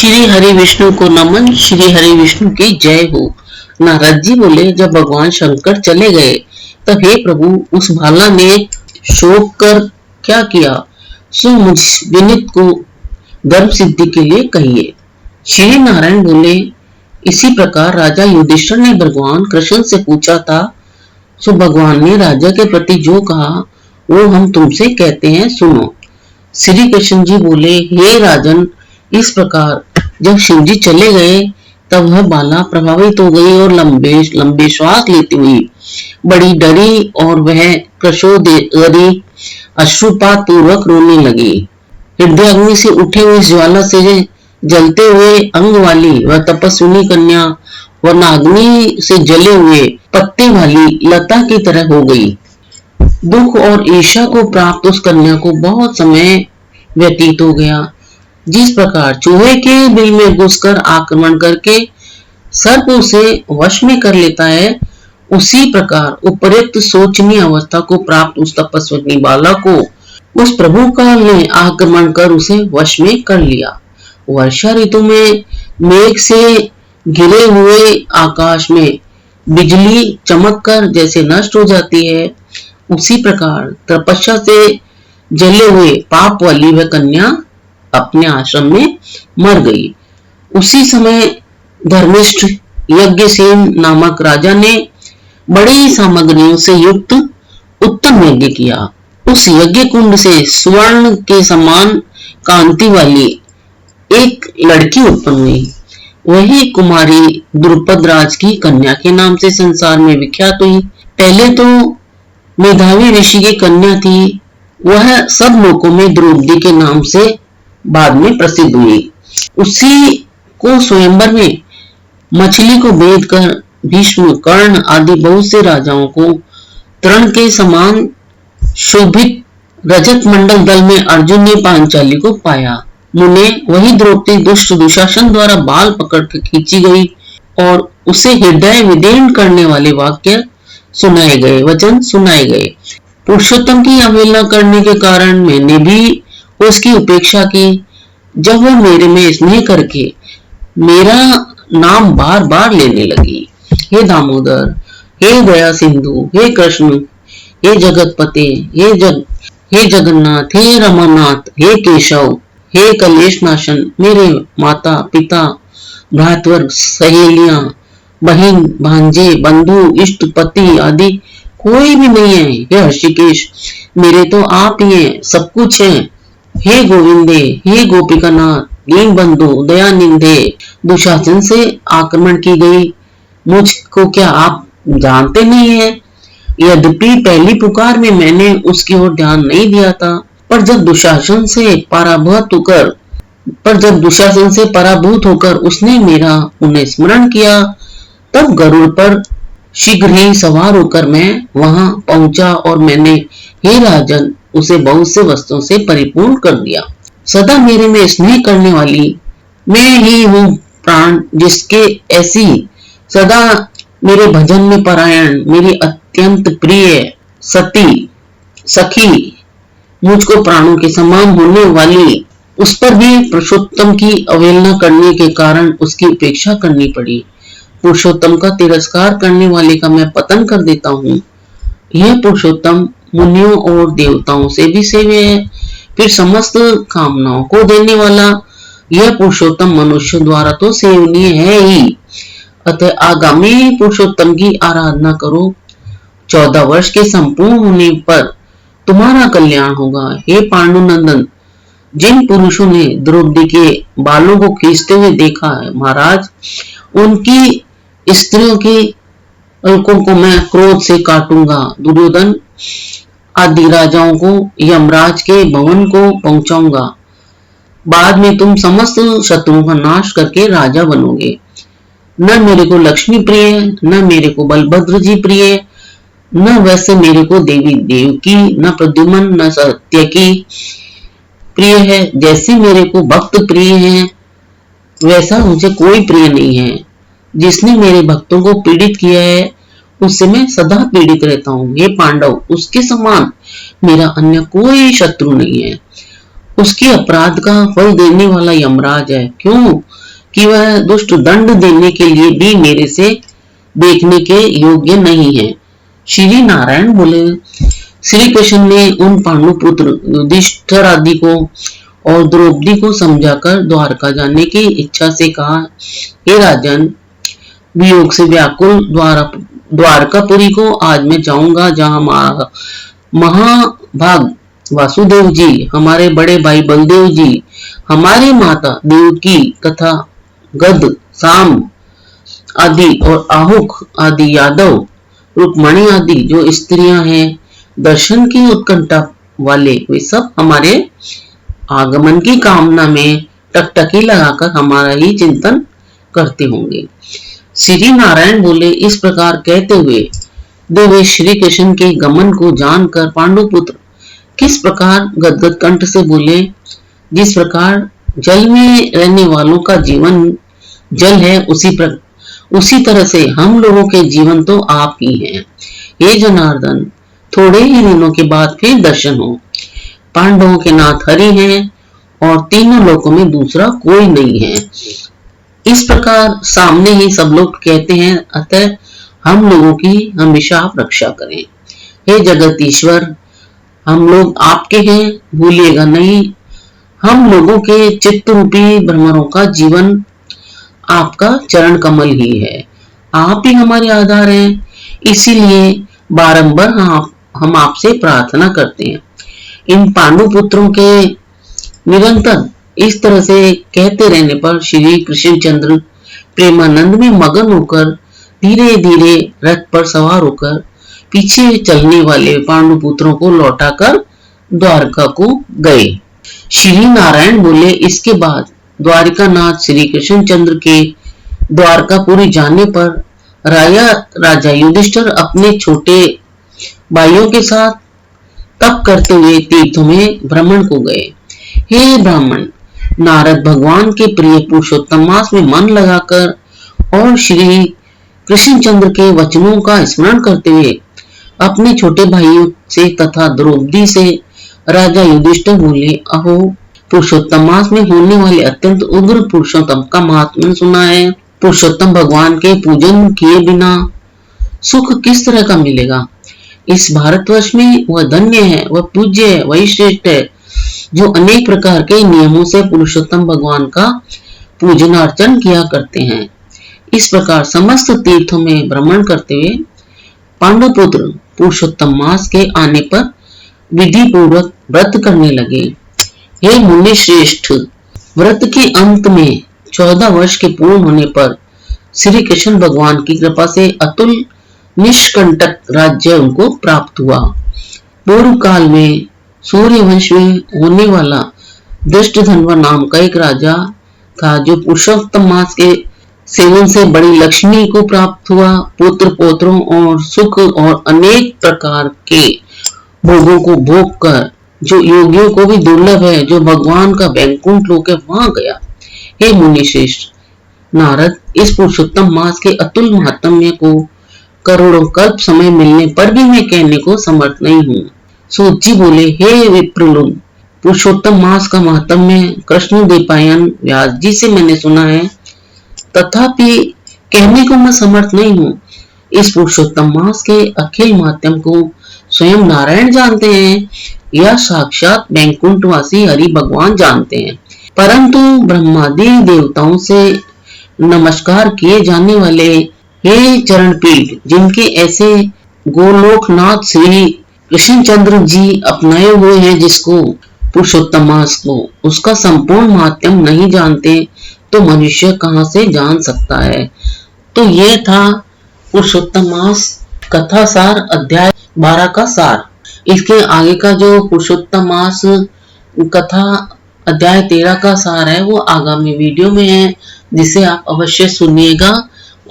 श्री हरि विष्णु को नमन। श्री हरि विष्णु की जय हो। नारद जी बोले, जब भगवान शंकर चले गए तब हे प्रभु, उस भाला ने शोक कर क्या किया, सो मुझ विनित को धर्म सिद्धि के लिए कहिए। श्री नारायण बोले, इसी प्रकार राजा युधिष्ठिर ने भगवान कृष्ण से पूछा था, सो भगवान ने राजा के प्रति जो कहा वो हम तुमसे कहते हैं, सुनो। श्री कृष्ण जी बोले, हे राजन, इस प्रकार जब शिव जी चले गए तब वह बाला प्रभावित हो गई और लंबे लंबे श्वास लेती हुई बड़ी डरी और वह कृशोदरी अश्रुपात पूर्वक रोने लगी। हृदय अग्नि से उठे हुए ज्वाला से जलते हुए अंग वाली वह तपस्विनी कन्या वह नागनी से जले हुए पत्ते वाली लता की तरह हो गई। दुख और ईर्ष्या को प्राप्त उस कन्या को बहुत समय व्यतीत हो गया। जिस प्रकार चूहे के बिल में घुसकर आक्रमण करके सर्प उसे वश में कर लेता है, उसी प्रकार उपयुक्त सोचनीय अवस्था को प्राप्त उस तपस्विनी बाला को उस प्रभु काल ने आक्रमण कर उसे वश में कर लिया। वर्षा ऋतु में मेघ से घिरे हुए आकाश में बिजली चमक कर जैसे नष्ट हो जाती है, उसी प्रकार तपस्या से जले हुए पाप वाली वह कन्या अपने आश्रम में मर गई। उसी समय धर्मिष्ठ यज्ञसेन नामक राजा ने बड़ी सामग्रियों से युक्त उत्तम यज्ञ किया। उस यज्ञ कुंड से स्वर्ण के समान कांति वाली एक लड़की उत्पन्न हुई। वही कुमारी द्रुपद राज की कन्या के नाम से संसार में विख्यात हुई। पहले तो मेधावी ऋषि की कन्या थी, वह सब लोकों में द्रौपदी के नाम से बाद में प्रसिद्ध हुई। उसी को स्वयंवर में मछली को भेद कर भीष्म, कर्ण आदि बहुत से राजाओं को तृण के समान शोभित रजत मंडल दल में अर्जुन ने पांचाली को पाया। मुने वही द्रौपदी दुष्ट दुशासन द्वारा बाल पकड़ कर खींची गई और उसे हृदय विदीर्ण करने वाले वाक्य सुनाए गए, वचन सुनाए गए। पुरुषोत्तम की अवहेलना करने के कारण मैंने भी उसकी उपेक्षा की। जब वह मेरे में स्नेह करके मेरा नाम बार बार लेने लगी, हे दामोदर, हे दया सिंधु, हे कृष्ण, हे जगतपते, हे जगन्नाथ, हे रमानाथ, हे केशव, हे कलेश नाशन, मेरे माता पिता भ्रातृवर्ग, सहेलियां, बहन, भांजे, बंधु, इष्ट, पति आदि कोई भी नहीं है। हे हर्षिकेश, मेरे तो आप ही हैं, सब कुछ है। हे गोविंदे, हे गोपिकानाथ, दीन बंधु, दयानिधे, दुशासन से आक्रमण की गई मुझको क्या आप जानते नहीं है? यद्यपि पहली पुकार में मैंने उसकी ओर ध्यान नहीं दिया था, पर जब दुशासन से पराभूत होकर उसने मेरा उन्हें स्मरण किया, तब गरुड़ पर शीघ्र ही सवार होकर मैं वहां पहुंचा और मैंने, हे राजन, उसे बहुत से वस्तुओं से परिपूर्ण कर दिया। सदा मेरे में स्नेह करने वाली मैं ही हूँ प्राण, जिसके ऐसी सदा मेरे भजन में परायण मेरी अत्यंत प्रिय सखी मुझको प्राणों के समान होने वाली, उस पर भी पुरुषोत्तम की अवहेलना करने के कारण उसकी उपेक्षा करनी पड़ी। पुरुषोत्तम का तिरस्कार करने वाले का मैं पतन कर देता हूँ। यह पुरुषोत्तम मुनियों और देवताओं से भी सेव्य है, फिर समस्त कामनाओं को देने वाला यह पुरुषोत्तम मनुष्य द्वारा तो सेवनीय है ही। अतः आगामी पुरुषोत्तम की आराधना करो। 14 वर्ष के संपूर्ण होने पर तुम्हारा कल्याण होगा। हे पांडुनंदन, जिन पुरुषों ने द्रौपदी के बालों को खींचते हुए देखा है, महाराज, उनकी स्त्रियों की अलकों को मैं क्रोध से काटूंगा। दुर्योधन आदि राजाओं को यमराज के भवन को पहुंचाऊंगा। बाद में तुम समस्त शत्रुओं का नाश करके राजा बनोगे। न मेरे को लक्ष्मी प्रिय, न मेरे को बलभद्र जी प्रिय, न वैसे मेरे को देवी देवकी, न प्रद्युम्न, न सत्यकी प्रिय है। जैसे मेरे को भक्त प्रिय है, वैसा मुझे कोई प्रिय नहीं है। जिसने मेरे भक्तों को पीड़ित किया है, उससे मैं सदा पीड़ित रहता हूँ। हे पांडव, उसके समान मेरा अन्य कोई शत्रु नहीं है। उसकी अपराध का फल देने वाला यमराज है। क्यों कि वह दुष्ट दंड देने के लिए भी मेरे से देखने के योग्य नहीं है। श्री नारायण बोले, श्री कृष्ण ने उन पांडुपुत्र युधिष्ठिर आदि को और द्रौपदी को समझाकर द्वारका जाने की इच्छा से कहा, हे राजन, वियोग से व्याकुल द्वारकापुरी को आज मैं जाऊंगा, जहां महाभाग वासुदेव जी, हमारे बड़े भाई बलदेव जी, हमारी माता देवकी तथा गद, साम आदि और आहुक आदि यादव, रुक्मणी आदि जो स्त्रियां हैं, दर्शन की उत्कंठा वाले, वे सब हमारे आगमन की कामना में टकटकी लगाकर हमारा ही चिंतन करते होंगे। श्री नारायण बोले, इस प्रकार कहते हुए देवे श्री कृष्ण के गमन को जानकर पांडुपुत्र किस प्रकार गदगद कंठ से बोले, जिस प्रकार जल में रहने वालों का जीवन जल है, उसी तरह से हम लोगों के जीवन तो आप ही हैं। हे जनार्दन, थोड़े ही दिनों के बाद फिर दर्शन हो। पांडवों के नाथ हरि हैं और तीनों लोकों में दूसरा कोई नहीं है। इस प्रकार सामने ही सब लोग कहते हैं, अतः हम लोगों की हमेशा आप रक्षा करें। हे जगत ईश्वर, हम लोग आपके हैं, भूलिएगा नहीं। हम लोगों के चित्त रूपी भ्रमरों का जीवन आपका चरण कमल ही है। आप ही हमारे आधार हैं, इसीलिए बारंबार हम आपसे प्रार्थना करते हैं। इन पांडु पुत्रों के निरंतर इस तरह से कहते रहने पर श्री कृष्णचंद्र प्रेमानंद में मगन होकर धीरे धीरे रथ पर सवार होकर पीछे चलने वाले पांडु पुत्रों को लौटाकर द्वारका को गए। श्री नारायण बोले, इसके बाद द्वारिकानाथ श्री कृष्णचंद्र के द्वारकापुरी जाने पर राजा युधिष्ठिर अपने छोटे भाइयों के साथ तप करते हुए तीर्थों में भ्रमण को गए। हे ब्राह्मण, नारद भगवान के प्रिय पुरुषोत्तम मास में मन लगाकर और श्री कृष्णचंद्र के वचनों का स्मरण करते हुए अपने छोटे भाइयों से तथा द्रौपदी से राजा युधिष्ठिर बोले, अहो, पुरुषोत्तम मास में होने वाले अत्यंत उग्र पुरुषोत्तम का महात्म्य सुना है। पुरुषोत्तम भगवान के पूजन किए बिना सुख किस तरह का मिलेगा। इस भारतवर्ष में वह धन्य है, वह पूज्य है, वही श्रेष्ठ है जो अनेक प्रकार के नियमों से पुरुषोत्तम भगवान का पूजन अर्चन किया करते हैं। इस प्रकार समस्त तीर्थों में भ्रमण करते हुए पांडुपुत्र पुरुषोत्तम मास के आने पर विधि पूर्वक व्रत करने लगे। हे मुनि श्रेष्ठ, व्रत के अंत में 14 वर्ष के पूर्ण होने पर श्री कृष्ण भगवान की कृपा से अतुल निष्कंटक राज्य उनको प्राप्त हुआ। पूर्व काल में सूर्य वंश में होने वाला दृष्टधन्वा नाम का एक राजा था, जो पुरुषोत्तम मास के सेवन से बड़ी लक्ष्मी को प्राप्त हुआ। पुत्र पौत्रों और सुख और अनेक प्रकार के भोगों को भोग कर, जो योगियों को भी दुर्लभ है, जो भगवान का वैकुंठ लोक है, वहां गया। हे मुनि श्रेष्ठ नारद, इस पुरुषोत्तम मास के अतुल महात्म्य को करोड़ों कल्प समय मिलने पर भी मैं कहने को समर्थ नहीं हूँ। सूत जी बोले, हे विप्रलुन, पुरुषोत्तम मास का महात्म्य कृष्ण द्वैपायन व्यास जी से मैंने सुना है, तथापि कहने को मैं समर्थ नहीं हूँ। इस पुरुषोत्तम मास के अखिल महात्म्य को स्वयं नारायण जानते हैं या साक्षात वैकुंठवासी हरि भगवान जानते हैं, परंतु ब्रह्मादि देवताओं से नमस्कार किए जाने वाले हे चरण पीठ, जिनके ऐसे गोलोकनाथ श्री कृष्णचंद्र जी अपनाए हुए हैं, जिसको पुरुषोत्तम मास को उसका संपूर्ण महात्म्य नहीं जानते, तो मनुष्य कहां से जान सकता है। तो यह था पुरुषोत्तम मास कथा सार अध्याय 12 का सार। इसके आगे का जो पुरुषोत्तम मास कथा अध्याय 13 का सार है, वो आगामी वीडियो में है, जिसे आप अवश्य सुनिएगा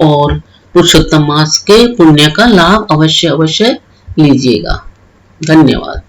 और पुरुषोत्तम मास के पुण्य का लाभ अवश्य लीजिएगा। धन्यवाद।